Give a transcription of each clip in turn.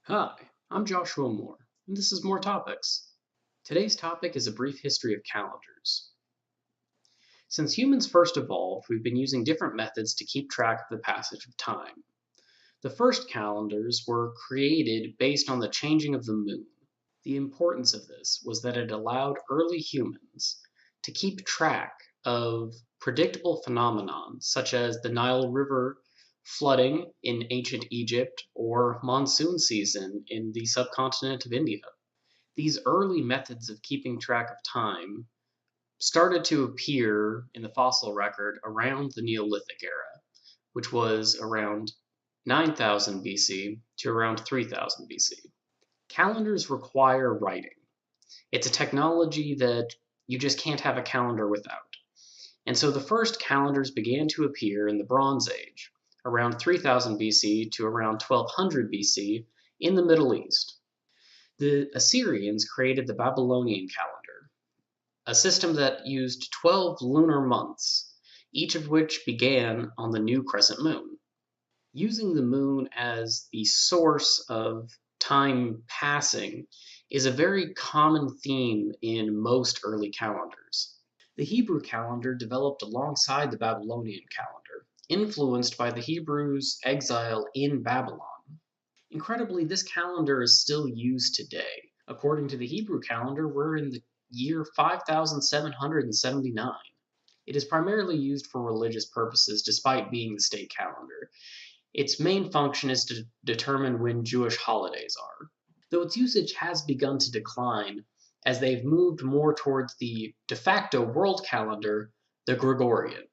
Hi, I'm Joshua Moore, and this is More Topics. Today's topic is a brief history of calendars. Since humans first evolved, we've been using different methods to keep track of the passage of time. The first calendars were created based on the changing of the moon. The importance of this was that it allowed early humans to keep track of predictable phenomena such as the Nile River flooding in ancient Egypt or monsoon season in the subcontinent of India. These early methods of keeping track of time started to appear in the fossil record around the Neolithic era, which was around 9000 BC to around 3000 BC. Calendars require writing. It's a technology that you just can't have a calendar without. And so the first calendars began to appear in the Bronze Age, around 3000 BC to around 1200 BC in the Middle East. The Assyrians created the Babylonian calendar, a system that used 12 lunar months, each of which began on the new crescent moon. Using the moon as the source of time passing is a very common theme in most early calendars. The Hebrew calendar developed alongside the Babylonian calendar, influenced by the Hebrews' exile in Babylon. Incredibly, this calendar is still used today. According to the Hebrew calendar, we're in the year 5779. It is primarily used for religious purposes despite being the state calendar. Its main function is to determine when Jewish holidays are, though its usage has begun to decline as they've moved more towards the de facto world calendar, the Gregorian.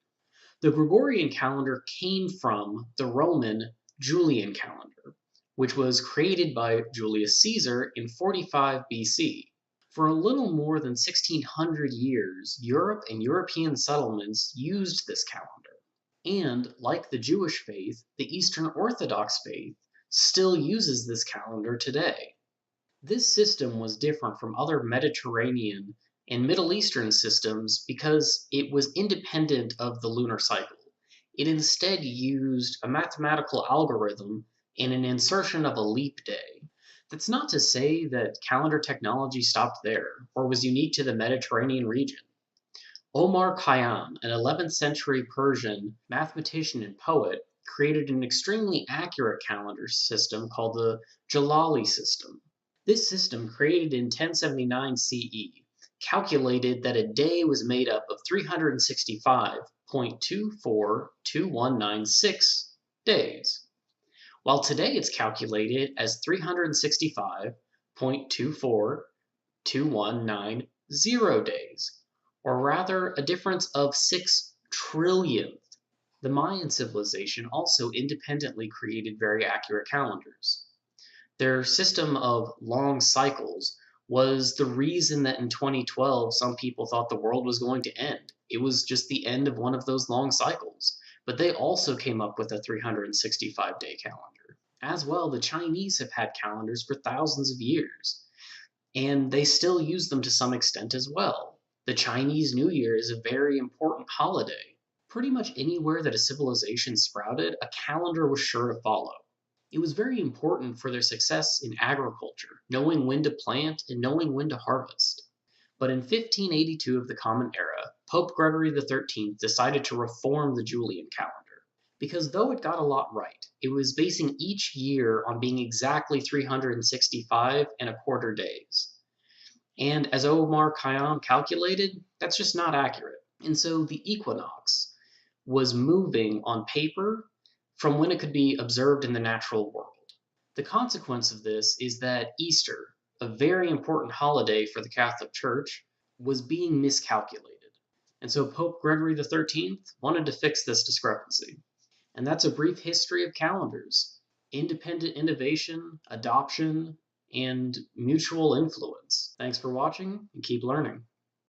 The Gregorian calendar came from the Roman Julian calendar, which was created by Julius Caesar in 45 BC. For a little more than 1600 years, Europe and European settlements used this calendar. And, like the Jewish faith, the Eastern Orthodox faith still uses this calendar today. This system was different from other Mediterranean and Middle Eastern systems because it was independent of the lunar cycle. It instead used a mathematical algorithm and an insertion of a leap day. That's not to say that calendar technology stopped there or was unique to the Mediterranean region. Omar Khayyam, an 11th century Persian mathematician and poet, created an extremely accurate calendar system called the Jalali system. This system, created in 1079 CE, calculated that a day was made up of 365.242196 days, while today it's calculated as 365.242190 days, or rather a difference of 6 trillionth. The Mayan civilization also independently created very accurate calendars. Their system of long cycles was the reason that in 2012 some people thought the world was going to end. It was just the end of one of those long cycles. But they also came up with a 365-day calendar. As well, the Chinese have had calendars for thousands of years, and they still use them to some extent as well. The Chinese New Year is a very important holiday. Pretty much anywhere that a civilization sprouted, a calendar was sure to follow. It was very important for their success in agriculture, knowing when to plant and knowing when to harvest. But in 1582 of the Common Era, Pope Gregory XIII decided to reform the Julian calendar, because though it got a lot right, it was basing each year on being exactly 365 and a quarter days. And as Omar Khayyam calculated, that's just not accurate. And so the equinox was moving on paper from when it could be observed in the natural world. The consequence of this is that Easter, a very important holiday for the Catholic Church, was being miscalculated. And so Pope Gregory XIII wanted to fix this discrepancy. And that's a brief history of calendars: independent innovation, adoption, and mutual influence. Thanks for watching, and keep learning.